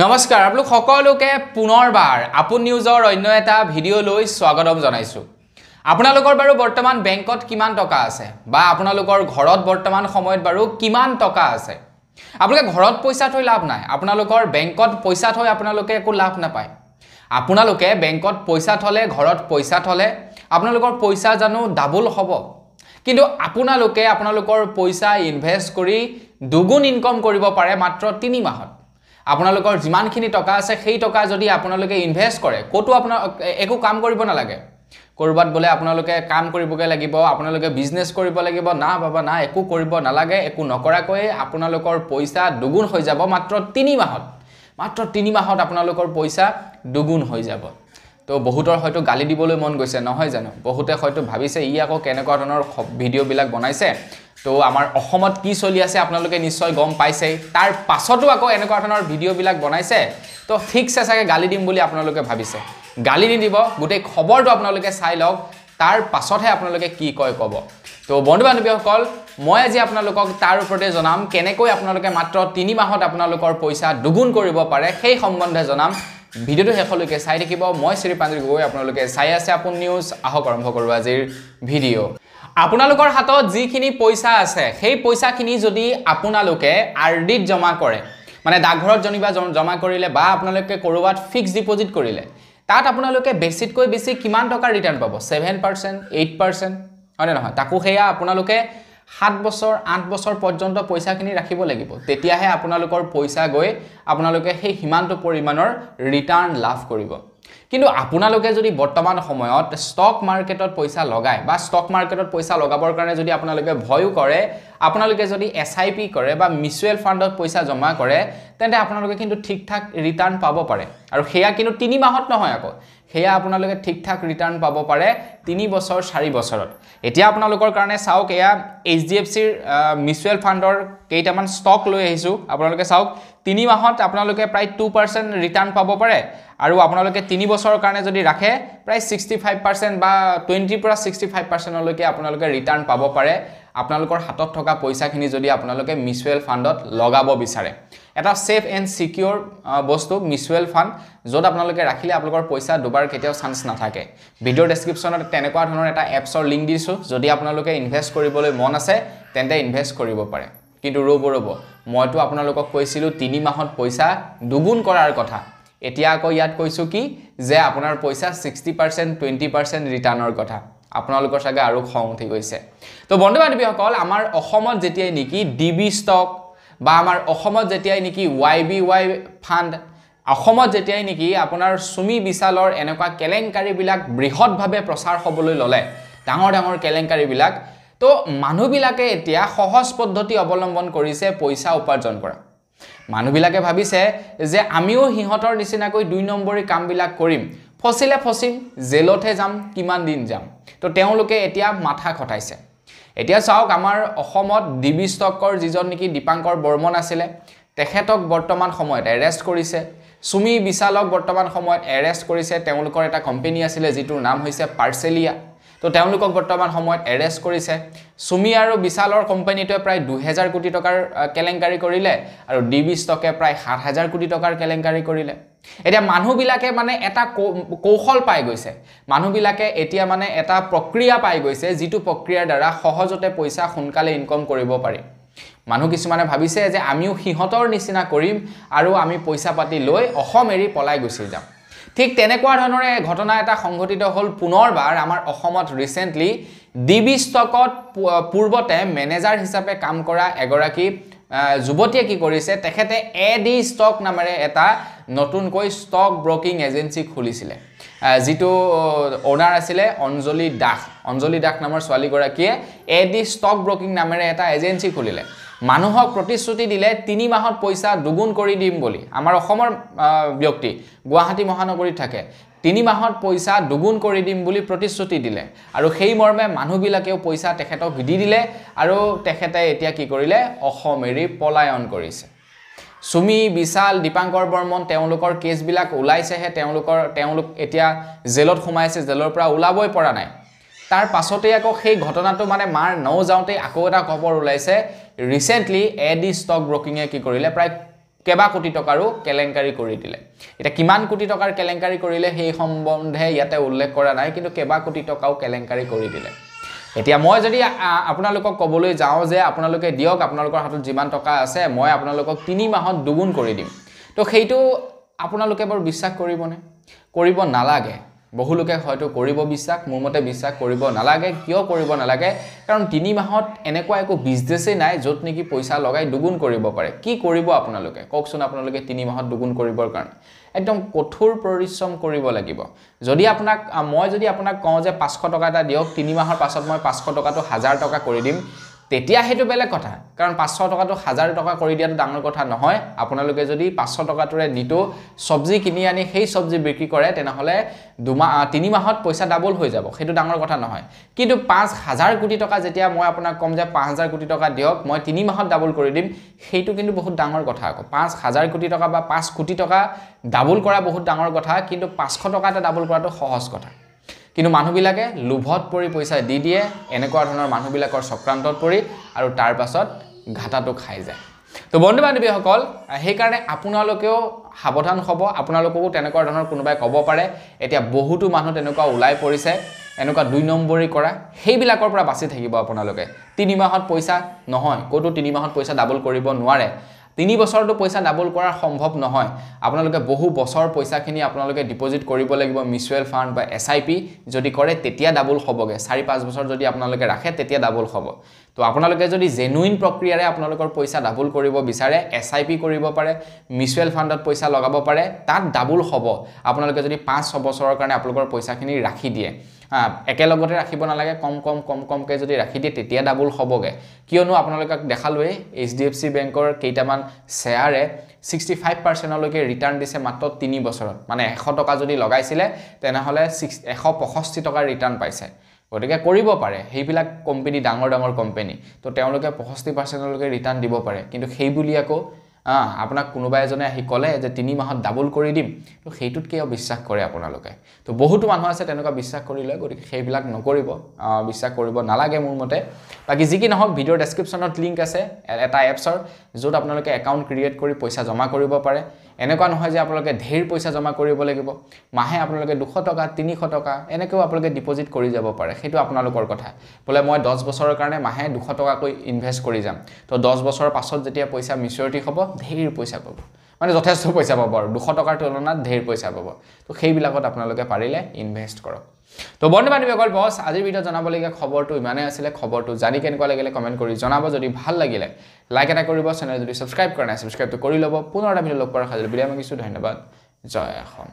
নমস্কাৰ আপোনালোক সকলোকে পুনৰবাৰ আপোন নিউজৰ অন্য এটা ভিডিও লৈ স্বাগতম জনাইছো আপোনালোকৰ বাৰু বৰ্তমান বেংকত কিমান টকা আছে বা আপোনালোকৰ ঘৰত বৰ্তমান সময়ত বাৰু কিমান টকা আছে আপোনালোকে ঘৰত পইচা থৈ লাভ নাই আপোনালোকৰ বেংকত পইচা থৈ আপোনালোকে একো লাভ নাপায় আপোনালোকে বেংকত পইচা থলে ঘৰত পইচা থলে আপোনালোকৰ পইচা জানো ডাবল হ'ব কিন্তু আপোনালোকে আপোনালোকৰ পইচা ইনভেস্ট কৰি দুগুণ ইনকাম কৰিব পাৰে মাত্ৰ 3 মাহত আপোনালোকৰ যিমানখিনি টকা আছে সেই টকা যদি আপোনালোকে ইনভেস্ট কৰে কোটো আপোনাৰ একো কাম কৰিব নালাগে কৰবাত বলে আপোনালোকে কাম কৰিবগে লাগিব আপোনালোকে বিজনেস কৰিব লাগিব না বাবা না একো কৰিব নালাগে একো নকৰাকৈ আপোনালোকৰ পইচা দুগুণ হৈ যাব মাত্ৰ 3 মাহত আপোনালোকৰ পইচা দুগুণ হৈ যাব তো বহুতৰ হয়তো গালি দিবলৈ মন গৈছে নহয় জানো বহুতে হয়তো ভাবিছে ই আকৌ কেনেকুৱা ধৰণৰ ভিডিও বিলাক বনাইছে তো আমাৰ অসমত কি চলি আছে আপোনালোকে নিশ্চয় গম পাইছে তাৰ পাছতো আকৌ এনেকুৱা ধৰণৰ ভিডিও বিলাক বনাইছে তো ঠিকছে চাগে গালি দিম বুলি আপোনালোকে ভাবিছে গালি নিদিব গুটেই খবৰটো আপোনালোকে চাই লওক তাৰ পাছতহে আপোনালোকে কি কয় কব তো বন্ধু বান্ধৱীসকল মই আজি আপোনালোকক তাৰ ওপৰতে জনাম কেনেকৈ আপোনালোকে মাত্ৰ 3 মাহত আপোনালোকৰ পইচা দুগুণ কৰিব পাৰে সেই সম্বন্ধে জনাম ভিডিওটো হেখলৈকে চাই থাকিব মই শ্ৰী পাণ্ড্ৰি গগৈ আপোনালোকে চাই আছে আপোন নিউজ আহক আৰম্ভ কৰো আজিৰ ভিডিও আপোনালোকৰ হাতত যিখিনি পইচা আছে সেই পইচাখিনি যদি আপোনালোকে আৰডিত জমা কৰে মানে ডাকঘৰত জনিবা জমা কৰিলে বা আপোনালোকে কৰবাত ফিক্স ডিপোজিট কৰিলে তাত আপোনালোকে বেছিতকৈ বেছি কিমান টকা ৰিটাৰ্ণ পাব 7% 8% হয় নহয় তাকো হেয়া আপোনালোকে 7 বছৰ 8 বছৰ পৰ্যন্ত পইচাখিনি ৰাখিব লাগিব তেতিয়াহে আপোনালোকৰ পইচা গৈ আপোনালোকে সেই হিমান্ত পৰিমাণৰ ৰিটাৰ্ণ লাভ কৰিব কিন্তু আপোনালোকে যদি বৰ্তমান সময়ত ষ্টক মাৰ্কেটত পইচা লগায় বা ষ্টক মাৰ্কেটত পইচা লগাবৰ কাৰণে যদি আপোনালোকে ভয় কৰে আপোনালোকে যদি এসআইপি কৰে বা মিউচুৱেল ফাণ্ডত পইচা জমা কৰে তেন্তে আপোনালোকে কিন্তু ঠিকঠাক ৰিটাৰ্ণ পাব পাৰে আৰু হেয়া কিন্তু 3 মাহত নহয় আকৌ হেয়া আপোনালোকে ঠিকঠাক ৰিটাৰ্ণ পাব পাৰে 3 বছৰ 4 বছৰত এতিয়া আপোনালোকৰ কাৰণে চাওক এয়া এইচডিএফসিৰ মিউচুৱেল ফাণ্ডৰ কেইটামান ষ্টক লৈ আহিছো আপোনালোকে চাওক 3 মাহত আপোনালোকে প্ৰায় 2% ৰিটাৰ্ণ পাব পাৰে আৰু আপোনালোকে 3 বছৰৰ কাৰণে যদি ৰাখে প্ৰায় 65% বা 20 পৰা 65% লৈকে আপোনালোকে ৰিটাৰ্ণ পাব পাৰে আপোনালোকৰ হাতত থকা পইচাখিনি যদি আপোনালোকে মিউচুৱেল ফাণ্ডত লগাব বিচাৰে এটা সেফ এন্ড সিকিউৰ বস্তু মিউচুৱেল ফাণ্ড যত আপোনালোকে ৰাখিলে আপোনালোকৰ পইচা দুবাৰ কেতিয়াও চান্স নাথাকে ভিডিও ডেসক্ৰিপচনত তেনেকুৱা ধৰণৰ এটা এপছৰ লিংক দিছো যদি আপোনালোকে ইনভেস্ট কৰিবলৈ মন আছে তেন্তে ইনভেস্ট কৰিব পাৰে কিন্তু ৰব মইতো আপোনালোকক কৈছিলো 3 মাহত পইচা দুগুণ কৰাৰ কথা এতিয়া আকৌ ইয়াত কৈছো কি যে আপোনাৰ পইচা 60% 20% ৰিটাৰ্ণৰ কথা আপোনালোকৰ সাগে আৰু খং উঠি গৈছে তো বন্ধু বান্ধৱীসকল আমাৰ অসমত যেতিয়াই নেকি ডিবি ষ্টক বা আমাৰ অসমত যেতিয়াই নেকি YBY ফাণ্ড অসমত যেতিয়াই নেকি আপোনাৰ সুমি বিশালৰ এনেকুৱা কেলেংকাৰী বিলাক বৃহৎভাৱে প্ৰচাৰ হ'বলৈ ললে ডাঙৰ কেলেংকাৰী বিলাক তো মানুহবিলাকে এতিয়া সহজ পদ্ধতি অৱলম্বন কৰিছে পইচা উপাৰ্জন কৰা মানুহবিলাকে ভাবিছে যে আমিও হিহতৰ নিচিনাকৈ 2 নম্বৰী কামবিলাক কৰিম ফসিলে ফসিম জেলতে যাম কিমান দিন যাম তো তেওঁলোকে এতিয়া মাথা খটাইছে এতিয়া চাওক আমাৰ অসমত ডিবি ষ্টকৰ যিজন নেকি দীপাংকৰ বৰ্মন আছিল তেখেতক বৰ্তমান সময়ত এৰেষ্ট কৰিছে সুমি বিশালক বৰ্তমান সময়ত এৰেষ্ট কৰিছে তেওঁলোকৰ এটা কোম্পানী আছিল যিটোৰ নাম হৈছে পাৰ্সেলিয়া তো তেওঁলোকক বৰ্তমান সময়ত এৰেষ্ট কৰিছে সুমি আৰু বিশালৰ কোম্পানীটোৱে প্ৰায় 2000 কোটি টকাৰ কেলেংকাৰী কৰিলে আৰু ডিবি ষ্টকে প্ৰায় 7000 কোটি টকাৰ কেলেংকাৰী কৰিলে এতিয়া মানুহবিলাকে মানে এটা কৌশল পাই গৈছে মানুহবিলাকে এতিয়া মানে এটা প্ৰক্ৰিয়া পাই গৈছে যিটো প্ৰক্ৰিয়াৰ দ্বাৰা সহজতে পইচা সোনকালে ইনকাম কৰিব পাৰি মানুহ কিছুমানে ভাবিছে যে আমিও হিহতৰ নিচিনা কৰিম আৰু আমি পইচা পাতি লৈ অসম এৰি পলাই গুচি যাম ঠিক তেনেকুৱা ধৰণৰ ঘটনা এটা সংঘটিত হল পুনৰবাৰ আমাৰ অসমত ৰিসেন্টলি ডিবি ষ্টকত পূৰ্বতে মেনেজাৰ হিচাপে কাম কৰা এগৰাকী যুৱতীয়ে কি কৰিছে তেখেতে এডি ষ্টক নামেৰে এটা নতুনকৈ ষ্টক ব্ৰোকিং এজেন্সি খুলিছিলে যিটো ওনাৰ আছিল অঞ্জলি দাস নামৰ ছোৱালী গৰাকীয়ে এডি ষ্টক ব্ৰোকিং নামেৰে এটা এজেন্সি খুলিলে মানুহক প্ৰতিশ্ৰুতি দিলে 3 মাহত পইচা দুগুণ কৰি দিম বুলি আমাৰ অসমৰ ব্যক্তি গুৱাহাটী মহানগৰীত থাকে 3 মাহত পইচা দুগুণ কৰি দিম বুলি প্ৰতিশ্ৰুতি দিলে আৰু সেই মৰ্মে মানুহবিলাকেও পইচা তেখেতক দি দিলে আৰু তেখেতে এতিয়া কি কৰিলে অসম এৰি পলায়ন কৰিছে সুমি বিশাল দীপাংকৰ বৰ্মন তেওঁলোকৰ কেছবিলাক ওলাইছেহে তেওঁলোক এতিয়া জেলত সোমাইছে জেলৰ পৰা ওলাবই পৰা নাই তাৰ পাছতে আকৌ সেই ঘটনাটো মানে মাৰ নৌ যাওঁতে আকৌ এটা খবৰ ওলাইছে ৰিসেন্টলি এডি ষ্টক ব্ৰোকিংয়ে কি কৰিলে প্ৰায় কেবা কোটি টকাৰো কেলেংকাৰী কৰি দিলে এটা কিমান কোটি টকাৰ কেলেংকাৰী কৰিলে সেই সম্বন্ধে ইয়াতে উল্লেখ কৰা নাই কিন্তু কেবা কোটি টকাও কেলেংকাৰী কৰি দিলে এতিয়া মই যদি আপোনালোকক কবলৈ যাওঁ যে আপোনালোকে দিয়ক আপোনালোকৰ হাতত যিমান টকা আছে মই আপোনালোকক 3 মাহত দুগুণ কৰি দিম তো সেইটো আপোনালোকে বৰ বিশ্বাস কৰিবনে কৰিব নালাগে বহু লোকে হয়তো কৰিব বিশ্বাস মোৰ মতে বিশ্বাস কৰিব নালাগে কিয় কৰিব নালাগে কাৰণ 3 মাহত এনেকুৱা একো বিজনেসে নাই যত নেকি পইচা লগাই দুগুণ কৰিব পাৰে কি কৰিব আপোনালোকে কওকচোন আপোনালোকে 3 মাহত দুগুণ কৰিবৰ কাৰণে একদম কঠোৰ পৰিশ্ৰম কৰিব লাগিব যদি আপোনাক মই যদি আপোনাক কওঁ যে 500 টকা এটা দিয়ক 3 মাহৰ পাছত মই 500 টকাটো 1000 টকা কৰি দিম তেতিয়া হেতু বেলেগ কথা কাৰণ 500 টকাটো 1000 টকা কৰি দিয়াটো ডাঙৰ কথা নহয় আপোনালোকে যদি 500 টকাটোৰে দিটো সবজি কিনি আনি সেই সবজি বিক্ৰী কৰে তেনেহলে 3 মাহত পইচা ডাবল হৈ যাব হেতু ডাঙৰ কথা নহয় কিন্তু 5000 কোটি টকা যেতিয়া মই আপোনাক কম যে 5000 কোটি টকা দিয়ক মই 3 মাহত ডাবল কৰি দিম হেতু কিন্তু বহুত ডাঙৰ কথা আকৌ 5000 কোটি টকা বা 5 কোটি টকা ডাবল কৰা বহুত ডাঙৰ কথা কিন্তু 500 টকা এটা ডাবল কৰাটো সহজ কথা কিন্তু মানুহবিলাকে লোভত পৰি পইচা দি দিয়ে এনেকুৱা ধৰণৰ মানুহবিলাকৰ চক্ৰান্তত পৰি আৰু তাৰ পাছত ঘাটাটো খাই যায় তো বন্ধু বান্ধৱীসকল সেই কাৰণে আপোনালোকেও সাৱধান হ'ব আপোনালোককো তেনেকুৱা ধৰণৰ কোনোবাই ক'ব পাৰে এতিয়া বহুতো মানুহ তেনেকুৱা ওলাই পৰিছে এনেকুৱা 2 নম্বৰী কৰা সেইবিলাকৰ পৰা বাচি থাকিব আপোনালোকে 3 মাহত পইচা নহয় কোটো 3 মাহত পইচা ডাবল কৰিব নোৱাৰে 3 বছৰটো পইচা ডাবল কৰা সম্ভৱ নহয় আপোনালোকে বহু বছৰ পইচাখিনি আপোনালোকে ডিপোজিট কৰিব লাগিব মিউচুৱেল ফান্ড বা এসআইপি যদি কৰে তেতিয়া ডাবল হ'বগে 4-5 বছৰ যদি আপোনালোকে ৰাখে তেতিয়া ডাবল হ'ব তো আপোনালোকে যদি জেনুইন প্ৰক্ৰিয়াৰে আপোনালোকৰ পইচা ডাবল কৰিব বিচাৰে এসআইপি কৰিব পাৰে মিউচুৱেল ফান্ডত পইচা লগাব পাৰে তাত ডাবল হ'ব আপোনালোকে যদি 5-6 বছৰৰ কাৰণে আপোনালোকৰ পইচাখিনি ৰাখি দিয়ে একেলগতে ৰাখিব নালাগে কম কে যদি ৰাখি দিয়ে তেতিয়া ডাবল হ'বগে কিয়নো আপোনালোকক দেখালোৱে HDFC বেংকৰ কেইটামান শেয়াৰে 65% লৈকে ৰিটাৰ্ণ দিছে মাত্ৰ 3 বছৰত মানে 100 টকা যদি লগাইছিলে তেনেহলে 165 টকা ৰিটাৰ্ণ পাইছে গতিকে কৰিব পাৰে সেইবিলাক কোম্পানী ডাঙৰ কোম্পানী তো তেওঁলোকে 65% লৈকে ৰিটাৰ্ণ দিব পাৰে কিন্তু সেই বুলি আকৌ আপোনাক কোনোবাই এজনে আহি কলে যে 3 মাহত ডাবল কৰি দিম তো হেইটোত কিয় বিশ্বাস কৰে আপোনালোকে তো বহুতো মানুহ আছে তেনেকুৱা বিশ্বাস কৰি লয় গতিকে সেইবিলাক নকৰিব বিশ্বাস কৰিব নালাগে মোৰ মতে বাকি যি কি নহওক ভিডিঅ ডেসক্ৰিপচনত লিংক আছে এটা এপছৰ যত আপোনালোকে একাউন্ট ক্ৰিয়েট কৰি পইচা জমা কৰিব পাৰে এনেকুৱা নহয় যে আপোনালোকে ঢেৰ পইচা জমা কৰিব লাগিব মাহে আপোনালোকে 200 টকা 300 টকা এনেকৈ আপোনালোকে ডিপোজিট কৰি যাব পাৰে হেতু আপোনালোকৰ কথা বলে মই 10 বছৰৰ কাৰণে মাহে 200 টকা কৈ ইনভেস্ট কৰি যাম তো 10 বছৰৰ পাছত যেতিয়া পইচা ম্যাচুৰিটি হ'ব ঢেৰ পইচা পাব মানে যথেষ্ট পইচা পাব আৰু 200 টকাৰ তুলনাত ঢেৰ পইচা পাব তো সেইবিলাকত আপোনালোকে পাৰিলে ইনভেস্ট কৰক তো বন্ধু বান্ধৱীসকল বস আজিৰ ভিডিঅ জনাবলগীয়া খবৰটো ইমানে আছিল খবৰটো জানি কেনেকুৱা লাগিলে কমেন্ট কৰি জনাব যদি ভাল লাগিলে লাইক এটা কৰিব চেনেল যদি সাবস্ক্ৰাইব কৰা নাই সাবস্ক্ৰাইবটো কৰি লব পুনৰ এটা ভিডিঅ লগ কৰাৰ খালি বিৰাম মাগিছো ধন্যবাদ জয় অসম